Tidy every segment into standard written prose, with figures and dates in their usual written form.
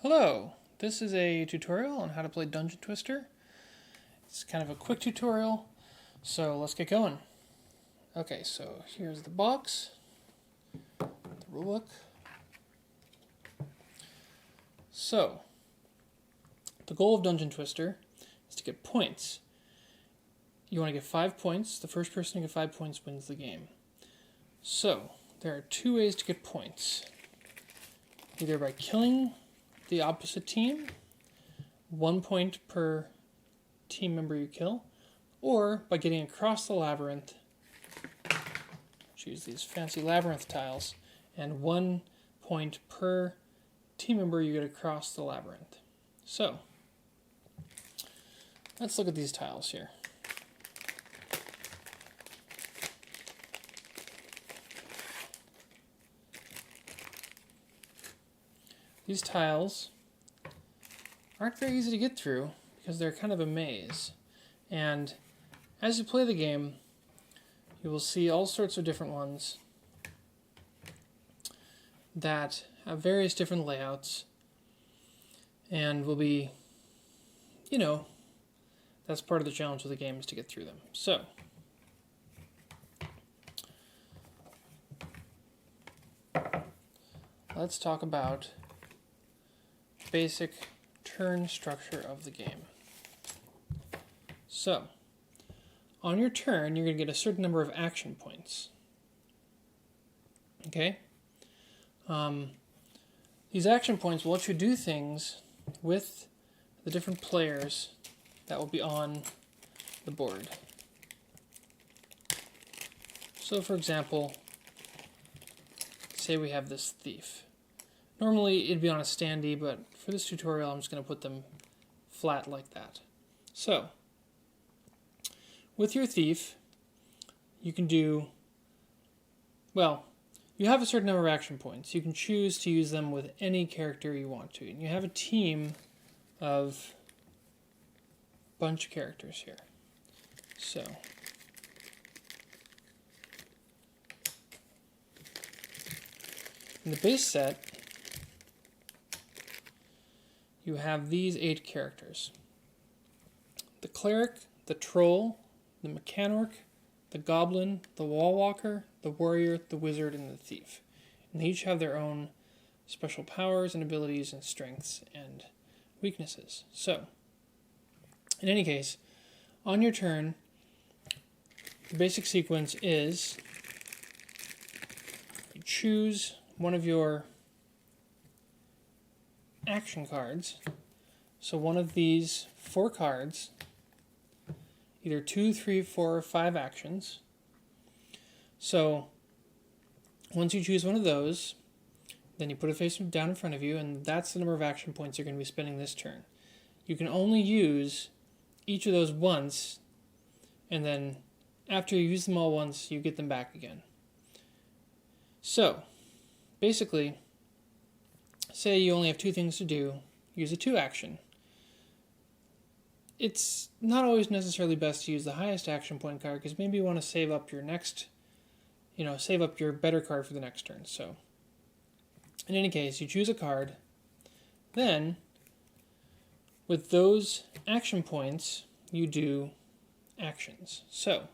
Hello, this is a tutorial on how to play Dungeon Twister. It's kind of a quick tutorial, so let's get going. Okay, so here's the box, the rulebook. So, the goal of Dungeon Twister is to get points. You want to get 5 points. The first person to get 5 points wins the game. So, there are 2 ways to get points. Either by killing the opposite team, 1 point per team member you kill, or by getting across the labyrinth. Choose these fancy labyrinth tiles, and 1 point per team member you get across the labyrinth. So, let's look at these tiles here. These tiles aren't very easy to get through because they're kind of a maze. And as you play the game, you will see all sorts of different ones that have various different layouts and will be, that's part of the challenge of the game is to get through them. So, let's talk about basic turn structure of the game. So, on your turn, you're going to get a certain number of action points. Okay? These action points will let you do things with the different players that will be on the board. So, for example, say we have this thief. Normally, it'd be on a standee, but for this tutorial, I'm just going to put them flat like that. So, with your thief, you can do, you have a certain number of action points. You can choose to use them with any character you want to. And you have a team of a bunch of characters here. So, in the base set, you have these 8 characters. The cleric, the troll, the mechanic, the goblin, the wall walker, the warrior, the wizard, and the thief. And they each have their own special powers and abilities and strengths and weaknesses. So, in any case, on your turn, the basic sequence is you choose one of your action cards. So one of these 4 cards, either 2, 3, 4, or 5 actions. So once you choose one of those, then you put it face down in front of you, and that's the number of action points you're going to be spending this turn. You can only use each of those once, and then after you use them all once, you get them back again. So, basically, say you only have 2 things to do, use a 2 action. It's not always necessarily best to use the highest action point card because maybe you want to save up your next, save up your better card for the next turn. So, in any case, you choose a card. Then, with those action points, you do actions. So,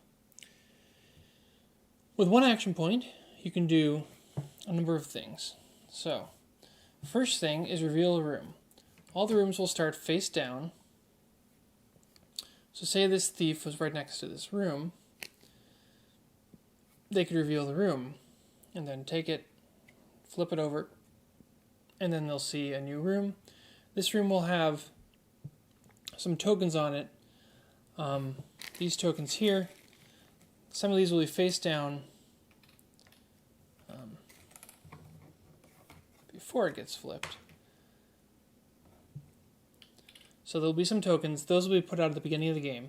with 1 action point, you can do a number of things. So, first thing is reveal a room. All the rooms will start face down. So say this thief was right next to this room. They could reveal the room and then take it, flip it over, and then they'll see a new room. This room will have some tokens on it. These tokens here, some of these will be face down before it gets flipped. So there'll be some tokens. Those will be put out at the beginning of the game.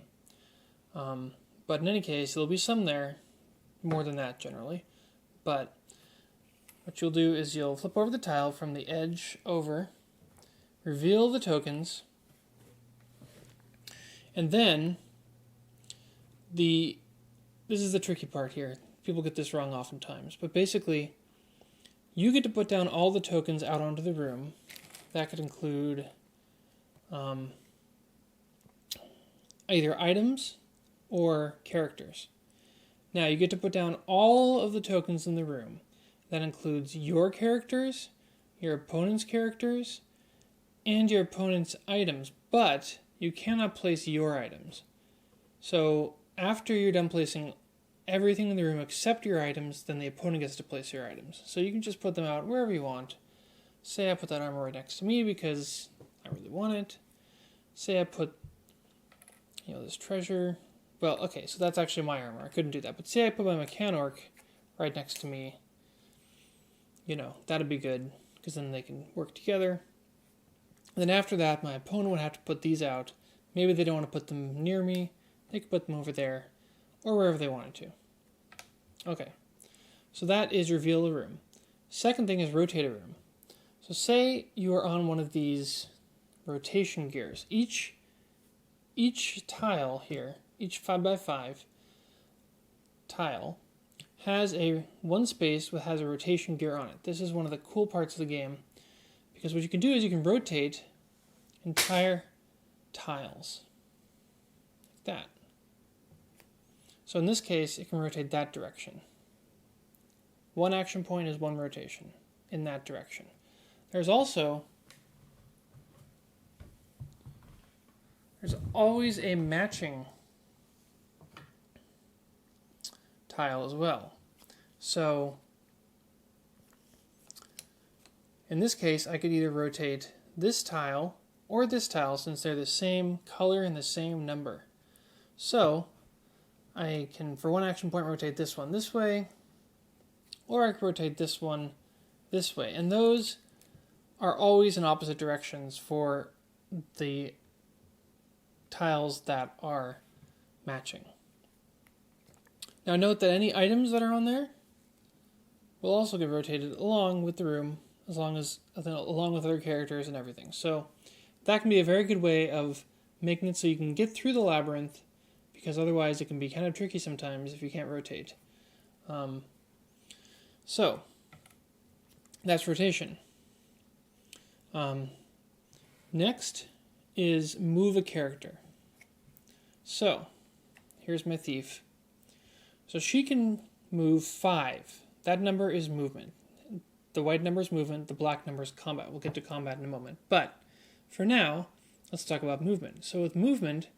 But in any case, there'll be some there. More than that, generally. But what you'll do is you'll flip over the tile from the edge over, reveal the tokens, and then this is the tricky part here. People get this wrong oftentimes. But basically, you get to put down all the tokens out onto the room, That could include either items or characters. Now you get to put down all of the tokens in the room. That includes your characters, your opponent's characters, and your opponent's items, but you cannot place your items. So after you're done placing everything in the room except your items, then the opponent gets to place your items. So you can just put them out wherever you want. Say I put that armor right next to me because I really want it. Say I put, this treasure. Well, okay, so that's actually my armor. I couldn't do that. But say I put my Mechanorc right next to me. That'd be good because then they can work together. And then after that, my opponent would have to put these out. Maybe they don't want to put them near me. They could put them over there or wherever they wanted to. Okay, so that is reveal a room. Second thing is rotate a room. So say you are on one of these rotation gears. Each tile here, each 5x5 tile, has one space that has a rotation gear on it. This is one of the cool parts of the game because what you can do is you can rotate entire tiles like that. So in this case, it can rotate that direction. One action point is one rotation in that direction. There's always a matching tile as well. So in this case, I could either rotate this tile or this tile since they're the same color and the same number. So I can, for one action point, rotate this one this way, or I can rotate this one this way. And those are always in opposite directions for the tiles that are matching. Now note that any items that are on there will also get rotated along with the room, along with other characters and everything. So that can be a very good way of making it so you can get through the labyrinth, because otherwise it can be kind of tricky sometimes if you can't rotate. So that's rotation. Next is move a character. So here's my thief. So she can move 5. That number is movement. The white number is movement, the black number is combat. We'll get to combat in a moment. But for now, let's talk about movement. So with movement,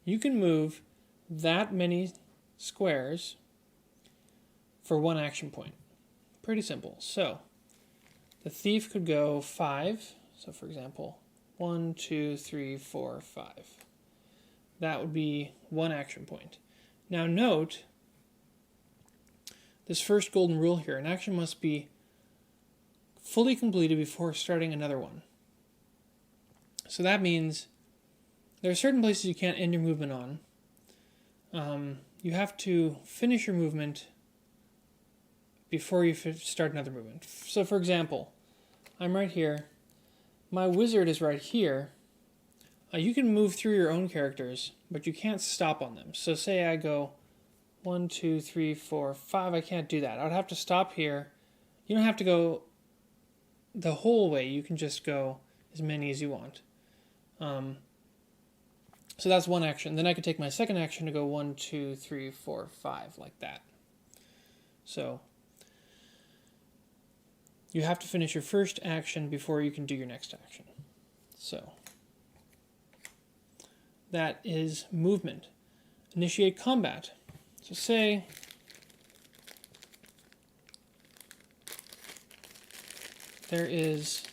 you can move that many squares for one action point. Pretty simple. So the thief could go 5. So for example, 1, 2, 3, 4, 5. That would be one action point. Now note this first golden rule here. An action must be fully completed before starting another one. So that means there are certain places you can't end your movement on. You have to finish your movement before you start another movement. So for example, I'm right here. My wizard is right here. You can move through your own characters, but you can't stop on them. So say I go 1, 2, 3, 4, 5. I can't do that. I would have to stop here. You don't have to go the whole way. You can just go as many as you want. So that's one action. Then I could take my second action to go 1, 2, 3, 4, 5, like that. So you have to finish your first action before you can do your next action. So that is movement. Initiate combat. So say there is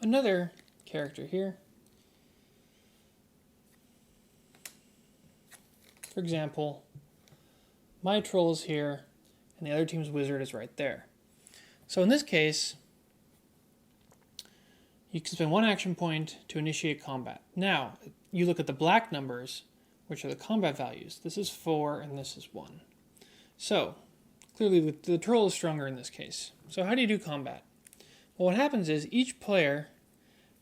another character here. For example, my troll is here, and the other team's wizard is right there. So in this case, you can spend one action point to initiate combat. Now, you look at the black numbers, which are the combat values. This is 4, and this is 1. So, clearly the troll is stronger in this case. So how do you do combat? Well, what happens is each player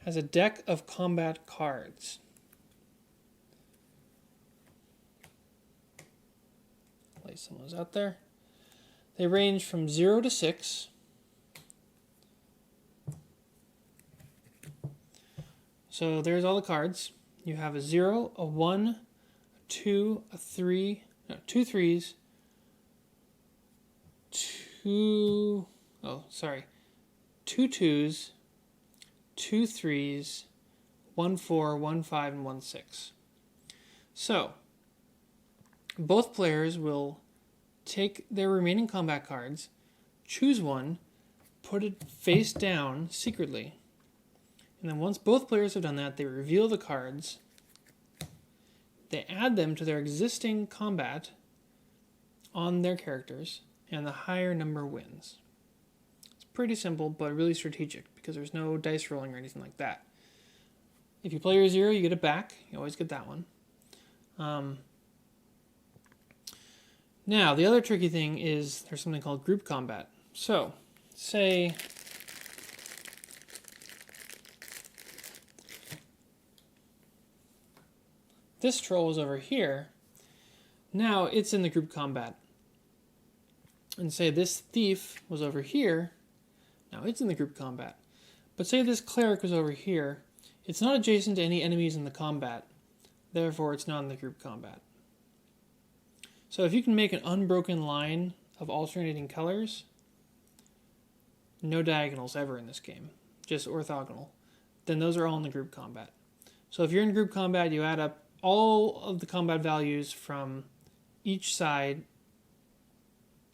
has a deck of combat cards. Lay some of those out there. They range from 0 to 6. So there's all the cards. You have a 0, a 1, a 2, a 3, no, 2 threes, 2 twos, 2 threes, 1 4, 1 5, and 1 6. So both players will take their remaining combat cards, choose one, put it face down secretly, and then once both players have done that, they reveal the cards, they add them to their existing combat on their characters, and the higher number wins. It's pretty simple, but really strategic, because there's no dice rolling or anything like that. If you play your 0, you get it back. You always get that one. Now, the other tricky thing is there's something called group combat. So, say this troll is over here. Now it's in the group combat. And say this thief was over here. Now it's in the group combat. But say this cleric was over here. It's not adjacent to any enemies in the combat. Therefore, it's not in the group combat. So if you can make an unbroken line of alternating colors, no diagonals ever in this game, just orthogonal, then those are all in the group combat. So if you're in group combat, you add up all of the combat values from each side,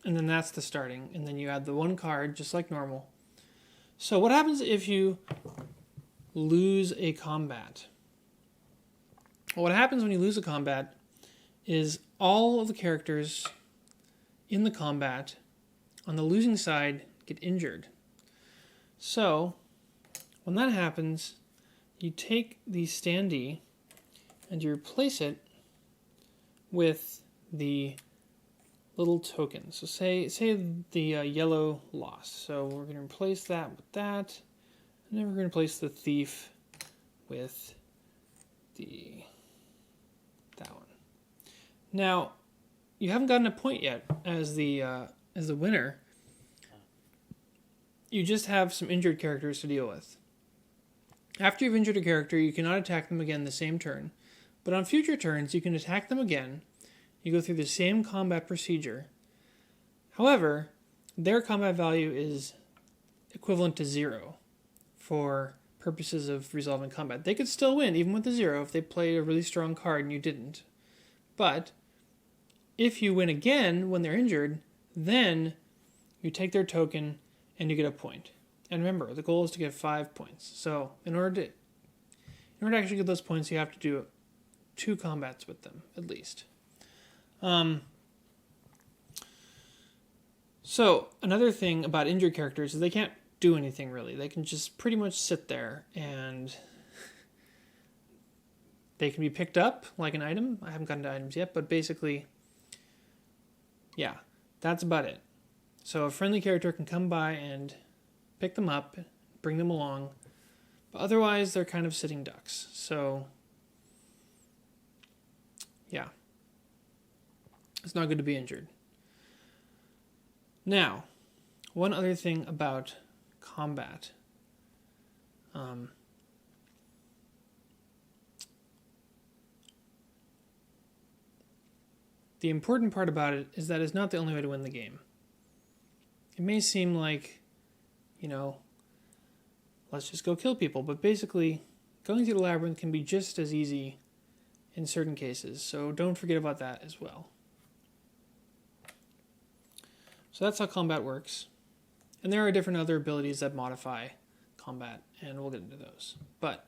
and then that's the starting, and then you add the one card just like normal. So what happens if you lose a combat? Well, what happens when you lose a combat is all of the characters in the combat on the losing side get injured. So when that happens, you take the standee and you replace it with the little token. So say the yellow lost. So we're going to replace that with that, and then we're going to replace the thief with that one. Now, you haven't gotten a point yet as the winner. You just have some injured characters to deal with. After you've injured a character, you cannot attack them again the same turn. But on future turns, you can attack them again. You go through the same combat procedure. However, their combat value is equivalent to 0 for purposes of resolving combat. They could still win, even with the 0, if they played a really strong card and you didn't. But if you win again when they're injured, then you take their token and you get a point. And remember, the goal is to get 5 points. So in order to actually get those points, you have to do 2 combats with them, at least. So another thing about injured characters is they can't do anything really. They can just pretty much sit there, and they can be picked up like an item. I haven't gotten to items yet, but basically, yeah, that's about it. So a friendly character can come by and pick them up, bring them along, but otherwise they're kind of sitting ducks. So yeah, it's not good to be injured. Now, one other thing about combat. The important part about it is that it's not the only way to win the game. It may seem like, let's just go kill people, but basically, going through the labyrinth can be just as easy in certain cases, so don't forget about that as well. So that's how combat works. And there are different other abilities that modify combat, and we'll get into those. But,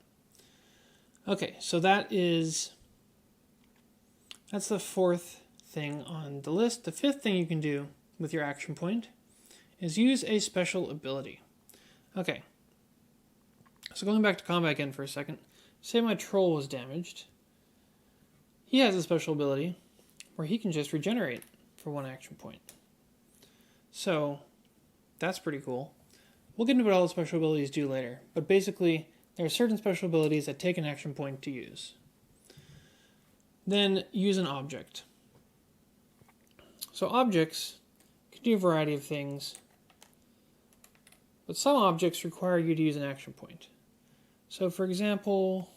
okay, so that's the fourth thing on the list. The fifth thing you can do with your action point is use a special ability. Okay, so going back to combat again for a second, say my troll was damaged. He has a special ability where he can just regenerate for 1 action point. So that's pretty cool. We'll get into what all the special abilities do later, but basically there are certain special abilities that take an action point to use. Then use an object. So objects can do a variety of things, but some objects require you to use an action point. So for example,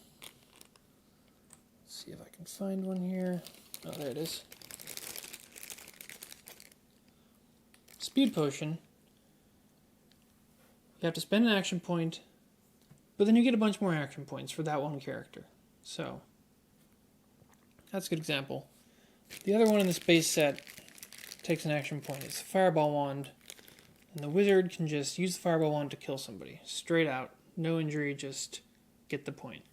let's see if I can find one here. Oh, there it is. Speed potion. You have to spend an action point, but then you get a bunch more action points for that one character. So that's a good example. The other one in this base set takes an action point. It's the Fireball Wand. And the wizard can just use the Fireball Wand to kill somebody. Straight out. No injury, just get the point.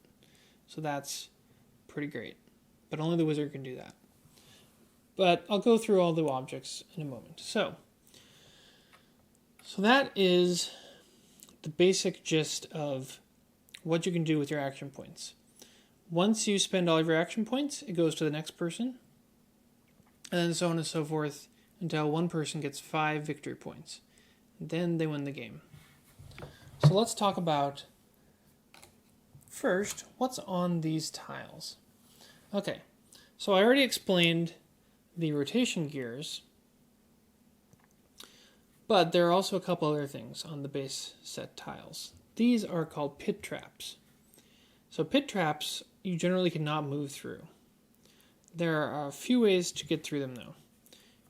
So that's pretty great. But only the wizard can do that. But I'll go through all the objects in a moment. So that is the basic gist of what you can do with your action points. Once you spend all of your action points, it goes to the next person. And then so on and so forth until one person gets 5 victory points. Then they win the game. So let's talk about, first, what's on these tiles. Okay, so I already explained the rotation gears, but there are also a couple other things on the base set tiles. These are called pit traps. So pit traps you generally cannot move through. There are a few ways to get through them though.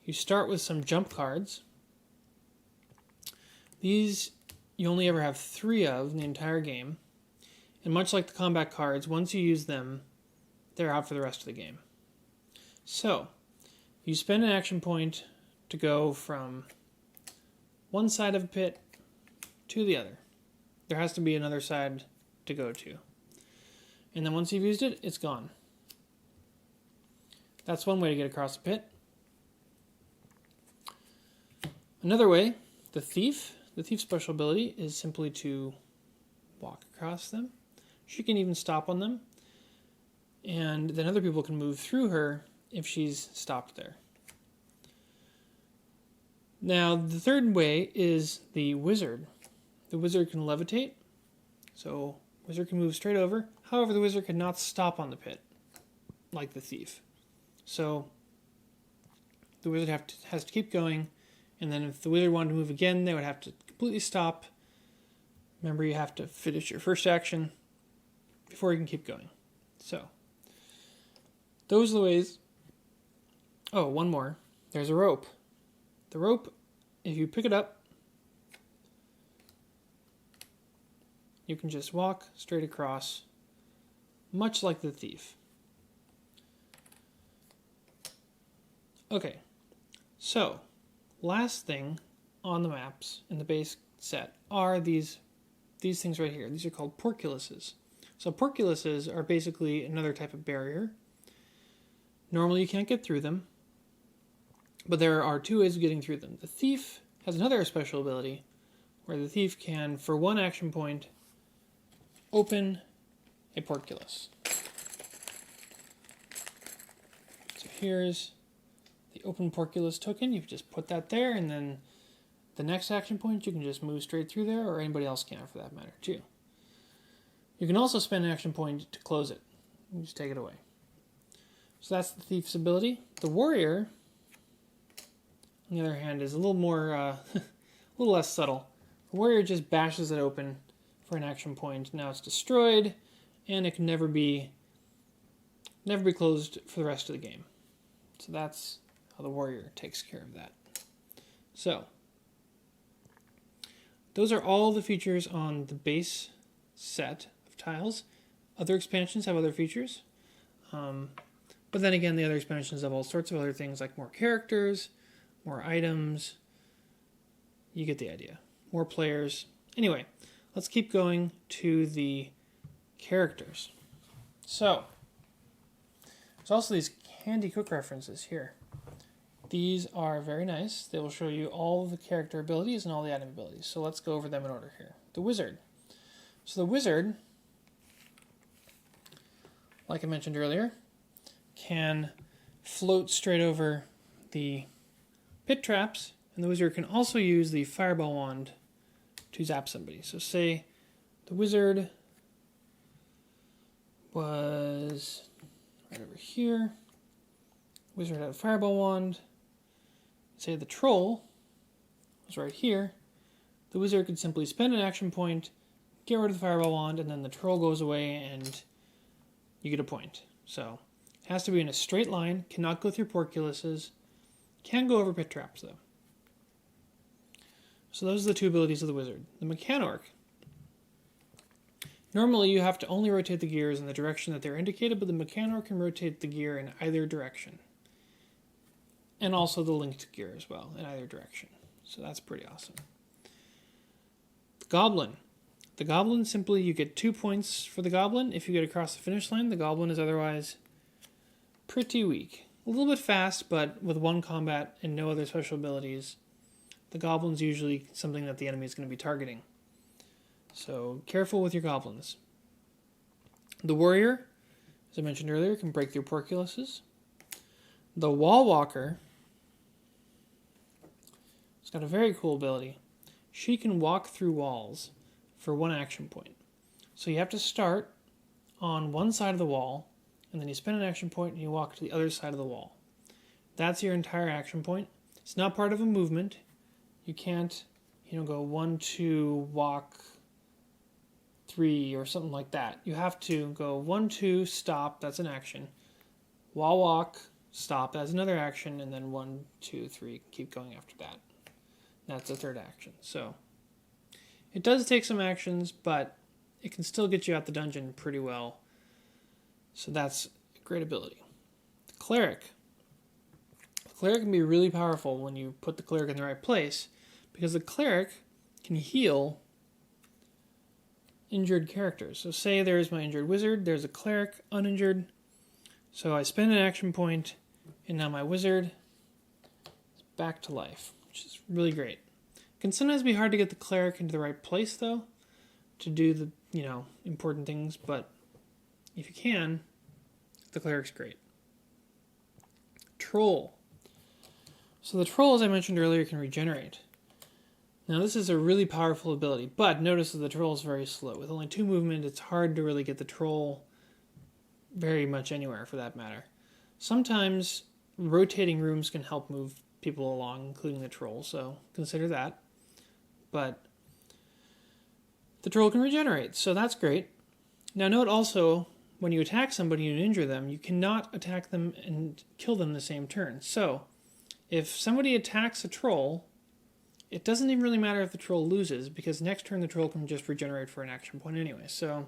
You start with some jump cards. These you only ever have 3 of in the entire game. And much like the combat cards, once you use them, they're out for the rest of the game. So, you spend an action point to go from one side of a pit to the other. There has to be another side to go to. And then once you've used it, it's gone. That's one way to get across the pit. Another way, the thief's special ability is simply to walk across them. She can even stop on them. And then other people can move through her if she's stopped there. Now, the third way is the wizard. The wizard can levitate. So, wizard can move straight over. However, the wizard cannot stop on the pit, like the thief. So, the wizard has to keep going. And then if the wizard wanted to move again, they would have to completely stop. Remember, you have to finish your first action before you can keep going. So, those are the ways. Oh, one more. There's a rope. The rope, if you pick it up, you can just walk straight across, much like the thief. Okay, so last thing on the maps in the base set are these things right here. These are called porculuses. So porculuses are basically another type of barrier. Normally you can't get through them, but there are 2 ways of getting through them. The thief has another special ability where the thief can, for 1 action point, open a porculus. So here's the open porculus token. You just put that there, and then the next action point you can just move straight through there, or anybody else can for that matter too. You can also spend an action point to close it. You just take it away. So that's the thief's ability. The warrior, on the other hand, is a little more, a little less subtle. The warrior just bashes it open for an action point. Now it's destroyed, and it can never be closed for the rest of the game. So that's how the warrior takes care of that. So, those are all the features on the base set of tiles. Other expansions have other features. But then again, the other expansions have all sorts of other things like more characters, more items. You get the idea. More players. Anyway, let's keep going to the characters. So, there's also these handy quick references here. These are very nice. They will show you all of the character abilities and all the item abilities. So let's go over them in order here. The wizard. So the wizard, like I mentioned earlier, can float straight over the pit traps, and the wizard can also use the fireball wand to zap somebody. So say the wizard was right over here. Wizard had a fireball wand. Say the troll was right here. The wizard could simply spend an action point, get rid of the fireball wand, and then the troll goes away and you get a point. So it has to be in a straight line, cannot go through portcullises, can go over pit traps though. So those are the two abilities of the wizard. The Mechanorc. Normally you have to only rotate the gears in the direction that they're indicated, but the Mechanorc can rotate the gear in either direction. And also the linked gear as well, in either direction. So that's pretty awesome. The Goblin. The Goblin, simply you get 2 points for the Goblin. If you get across the finish line, the Goblin is otherwise pretty weak. A little bit fast, but with one combat and no other special abilities, the Goblin's usually something that the enemy is going to be targeting. So careful with your Goblins. The Warrior, as I mentioned earlier, can break through portcullises. The Wall Walker, it's got a very cool ability. She can walk through walls for 1 action point. So you have to start on one side of the wall, and then you spend an action point and you walk to the other side of the wall. That's your entire action point. It's not part of a movement. You can't, go 1, 2, walk 3 or something like that. You have to go 1, 2, stop, that's an action. Wall walk, stop, that's another action, and then 1, 2, 3, keep going after that. That's the third action. So it does take some actions, but it can still get you out the dungeon pretty well. So that's a great ability. The Cleric. The Cleric can be really powerful when you put the Cleric in the right place, because the Cleric can heal injured characters. So say there's my injured wizard, there's a Cleric, uninjured. So I spend an action point, and now my wizard is back to life, which is really great. It can sometimes be hard to get the Cleric into the right place, though, to do the, important things, but if you can, the Cleric's great. Troll. So the Troll, as I mentioned earlier, can regenerate. Now this is a really powerful ability, but notice that the Troll is very slow. With only 2 movement, it's hard to really get the Troll very much anywhere, for that matter. Sometimes rotating rooms can help move people along, including the Troll, so consider that. But the Troll can regenerate, so that's great. Now note also, when you attack somebody and injure them, you cannot attack them and kill them the same turn. So if somebody attacks a Troll, it doesn't even really matter if the Troll loses, because next turn the Troll can just regenerate for an action point anyway. So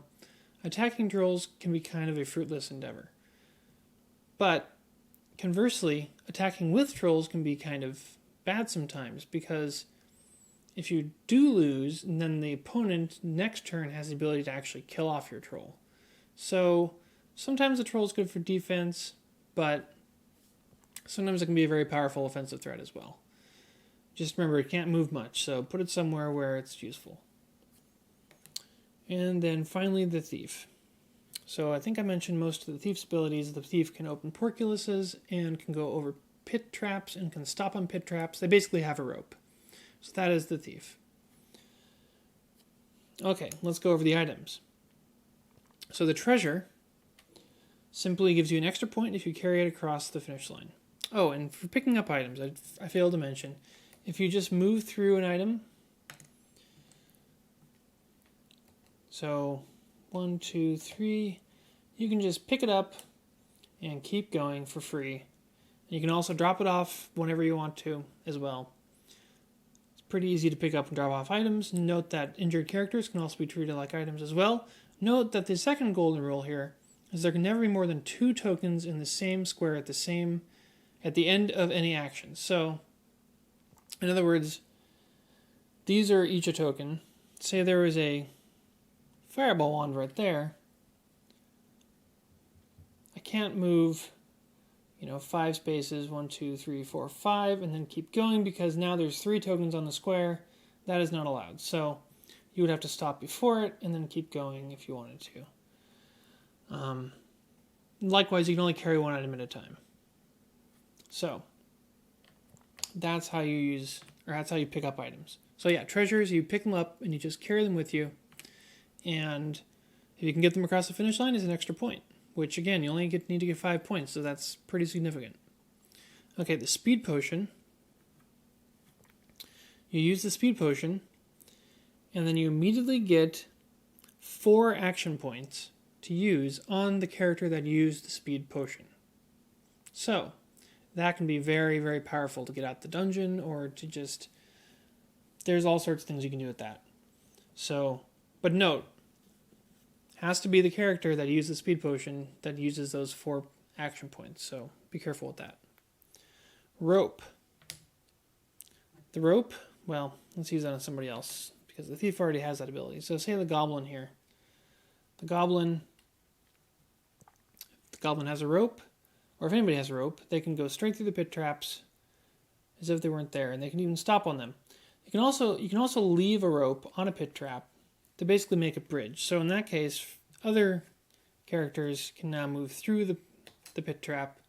attacking Trolls can be kind of a fruitless endeavor. But conversely, attacking with Trolls can be kind of bad sometimes, because if you do lose, then the opponent next turn has the ability to actually kill off your Troll. So sometimes the Troll is good for defense, but sometimes it can be a very powerful offensive threat as well. Just remember, it can't move much, so put it somewhere where it's useful. And then finally, the Thief. So I think I mentioned most of the Thief's abilities. The Thief can open portcullises and can go over pit traps and can stop on pit traps. They basically have a rope. So that is the Thief. Okay, let's go over the items. So the Treasure simply gives you an extra point if you carry it across the finish line. Oh, and for picking up items, I failed to mention, if you just move through an item, so 1, 2, 3, you can just pick it up and keep going for free. You can also drop it off whenever you want to as well. It's pretty easy to pick up and drop off items. Note that injured characters can also be treated like items as well. Note that the second golden rule here is there can never be more than 2 tokens in the same square at the end of any action. So, in other words, these are each a token. Say there was a fireball wand right there. I can't move, 5 spaces, 1, 2, 3, 4, 5, and then keep going, because now there's 3 tokens on the square. That is not allowed. So you would have to stop before it and then keep going if you wanted to. Likewise, you can only carry 1 item at a time. So that's how you pick up items. So yeah, treasures, you pick them up and you just carry them with you. And if you can get them across the finish line, is an extra point, which again, you only need to get 5 points, so that's pretty significant. Okay, the speed potion. You use the speed potion, and then you immediately get 4 action points to use on the character that used the speed potion. So that can be very, very powerful to get out the dungeon, or to just, there's all sorts of things you can do with that. So, but note, has to be the character that used the speed potion that uses those 4 action points. So be careful with that. Rope. The rope, well, let's use that on somebody else, because the thief already has that ability. So say the goblin here. The goblin has a rope, or if anybody has a rope, they can go straight through the pit traps as if they weren't there, and they can even stop on them. You can also leave a rope on a pit trap to basically make a bridge. So in that case, other characters can now move through the pit trap.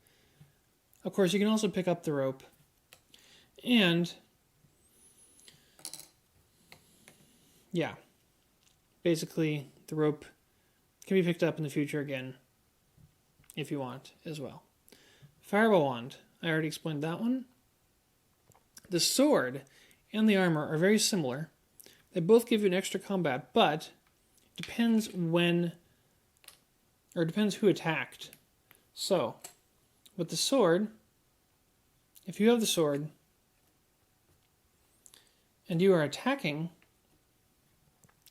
Of course, you can also pick up the rope, and yeah, basically the rope can be picked up in the future again if you want as well. Fireball wand, I already explained that one. The sword and the armor are very similar. They both give you an extra combat, but it depends depends who attacked. So, with the sword, if you have the sword and you are attacking,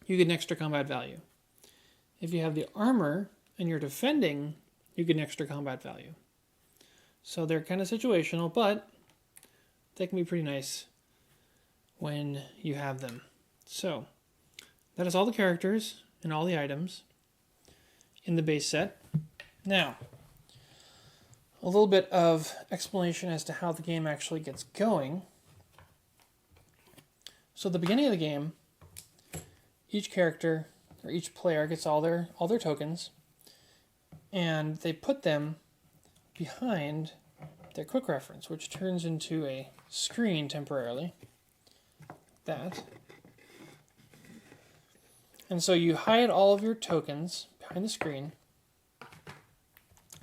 you get an extra combat value. If you have the armor and you're defending, you get an extra combat value. So they're kind of situational, but they can be pretty nice when you have them. So that is all the characters and all the items in the base set. Now, a little bit of explanation as to how the game actually gets going. So at the beginning of the game, each character or each player gets all their tokens, and they put them behind their quick reference, which turns into a screen temporarily. That. And so you hide all of your tokens behind the screen.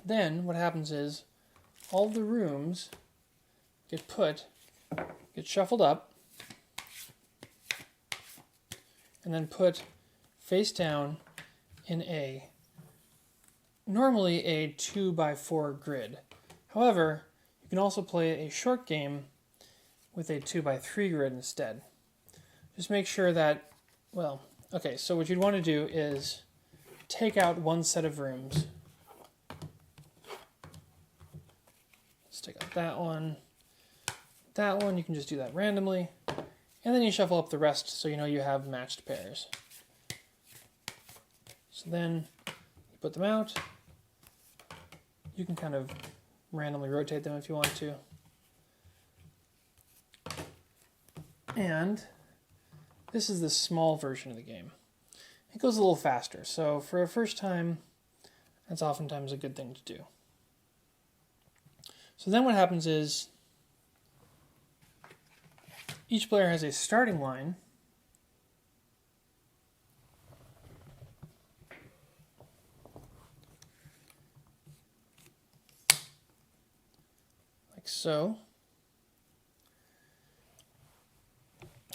Then what happens is all of the rooms get shuffled up, and then put face down in normally a 2x4 grid. However, you can also play a short game with a 2x3 grid instead. Just make sure that, well, okay, so what you'd want to do is take out one set of rooms. Let's take out that one. That one, you can just do that randomly. And then you shuffle up the rest so you know you have matched pairs. So then you put them out. You can kind of randomly rotate them if you want to. And this is the small version of the game. It goes a little faster, so for a first time, that's oftentimes a good thing to do. So then what happens is each player has a starting line. Like so.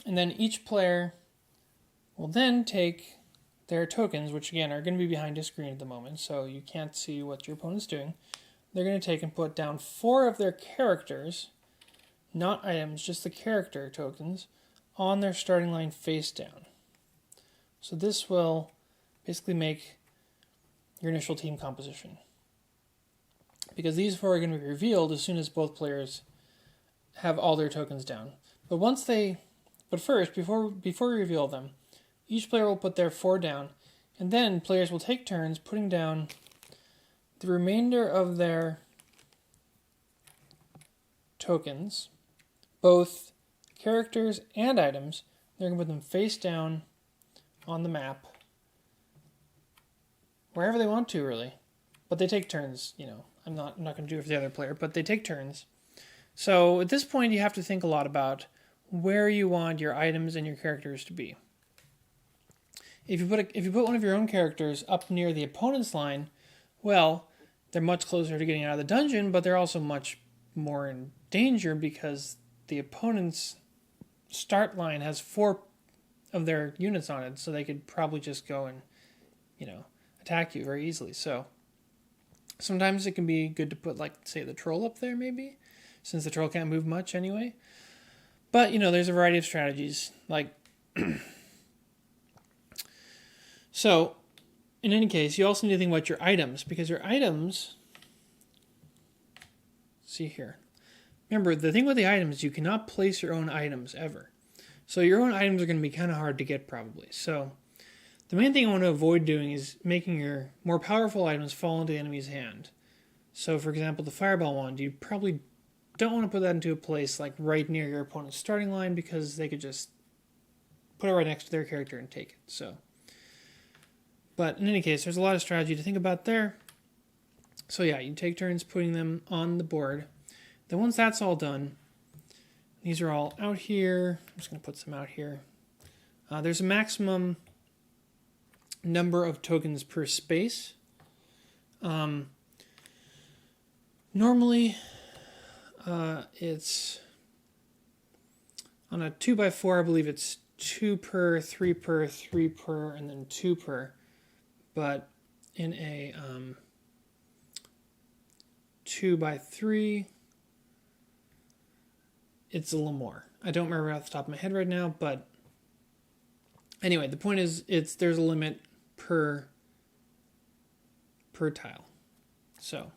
And then each player will then take their tokens, which again are going to be behind a screen at the moment, so you can't see what your opponent's doing. They're going to take and put down 4 of their characters, not items, just the character tokens, on their starting line face down. So this will basically make your initial team composition, because these 4 are going to be revealed as soon as both players have all their tokens down. But first, before we reveal them, each player will put their 4 down, and then players will take turns putting down the remainder of their tokens, both characters and items. They're going to put them face down on the map, wherever they want to, really. But they take turns, you know. I'm not going to do it for the other player, but they take turns. So at this point, you have to think a lot about where you want your items and your characters to be. If you put one of your own characters up near the opponent's line, well, they're much closer to getting out of the dungeon, but they're also much more in danger because the opponent's start line has 4 of their units on it, so they could probably just go and attack you very easily. So sometimes it can be good to put, like, say, the troll up there, maybe, since the troll can't move much anyway. But, there's a variety of strategies. Like, so, in any case, you also need to think about your items, because your items, see here. Remember, the thing with the items, you cannot place your own items ever. So your own items are going to be kind of hard to get, probably. So the main thing I want to avoid doing is making your more powerful items fall into the enemy's hand. So, for example, the fireball wand, you probably don't want to put that into a place like right near your opponent's starting line, because they could just put it right next to their character and take it. So, but in any case, there's a lot of strategy to think about there. So yeah, you take turns putting them on the board. Then once that's all done, these are all out here. I'm just going to put some out here. There's a maximum number of tokens per space. Normally, it's on a 2x4, I believe it's 2 per, 3 per, 3 per, and then 2 per. But in a 2x3, it's a little more. I don't remember off the top of my head right now, but anyway, the point is there's a limit per tile. So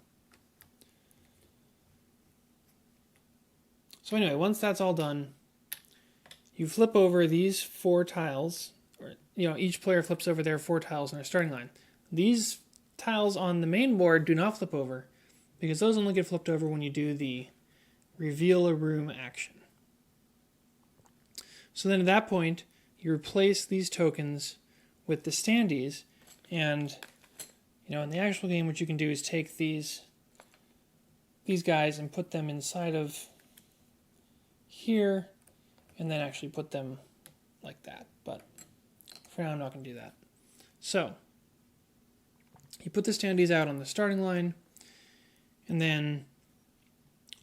anyway, once that's all done, you flip over these 4 tiles, or each player flips over their 4 tiles in their starting line. These tiles on the main board do not flip over, because those only get flipped over when you do the reveal a room action. So then at that point, you replace these tokens with the standees, and in the actual game, what you can do is take these guys and put them inside of here, and then actually put them like that. But for now, I'm not going to do that. So you put the standees out on the starting line, and then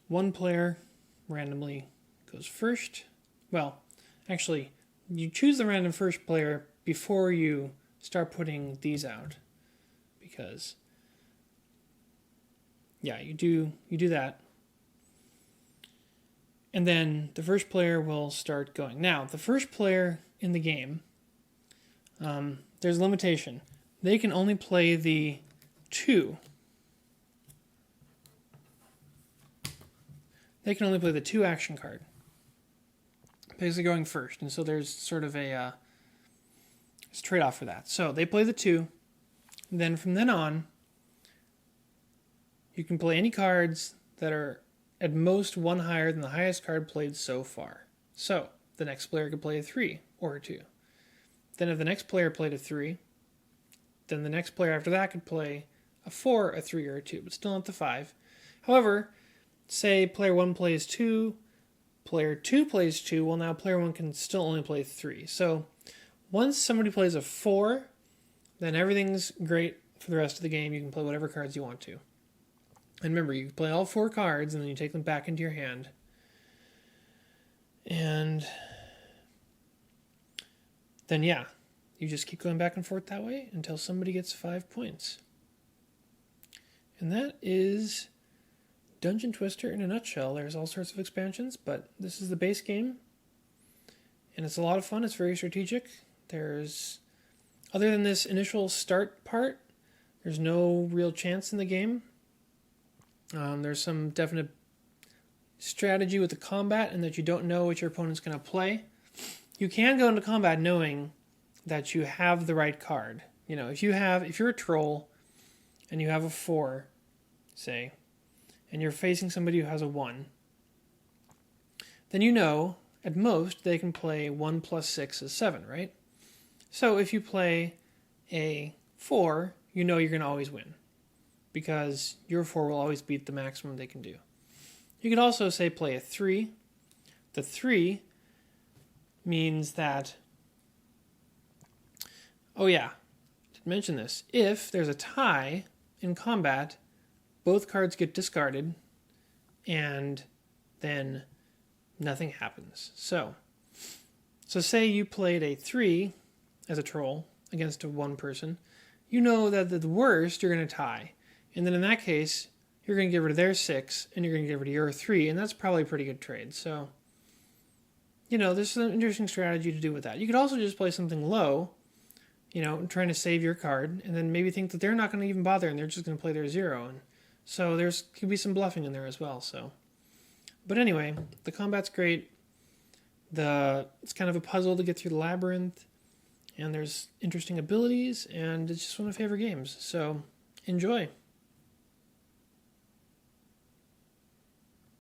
one player randomly goes first. Well, actually, you choose the random first player before you start putting these out, because yeah, you do that. And then the first player will start going. Now, the first player in the game, there's a limitation. They can only play the 2. They can only play the 2 action card, basically going first. And so there's sort of a trade-off for that. So they play the 2. And then from then on, you can play any cards that are at most 1 higher than the highest card played so far. So the next player could play a 3 or a 2. Then if the next player played a 3, then the next player after that could play a 4, a 3, or a 2, but still not the 5. However, say player 1 plays 2, player 2 plays 2, well now player 1 can still only play 3. So once somebody plays a 4, then everything's great for the rest of the game. You can play whatever cards you want to. And remember, you play all 4 cards, and then you take them back into your hand. And then, yeah, you just keep going back and forth that way until somebody gets 5 points. And that is Dungeon Twister in a nutshell. There's all sorts of expansions, but this is the base game. And it's a lot of fun. It's very strategic. Other than this initial start part, there's no real chance in the game. There's some definite strategy with the combat, and that you don't know what your opponent's going to play. You can go into combat knowing that you have the right card. If you're a troll and you have a 4, say, and you're facing somebody who has a 1, then at most they can play 1 plus 6 is 7, right? So if you play a 4, you're going to always win, because your 4 will always beat the maximum they can do. You could also, say, play a 3. The 3 means that, oh yeah, I did mention this, if there's a tie in combat, both cards get discarded, and then nothing happens. So say you played a 3 as a troll against a 1 person, you know that at the worst you're going to tie. And then in that case, you're going to get rid of their 6 and you're going to get rid of your 3, and that's probably a pretty good trade. So, there's an interesting strategy to do with that. You could also just play something low, trying to save your card, and then maybe think that they're not going to even bother and they're just going to play their 0. And so could be some bluffing in there as well. So, but anyway, the combat's great. It's kind of a puzzle to get through the labyrinth, and there's interesting abilities, and it's just one of my favorite games. So enjoy.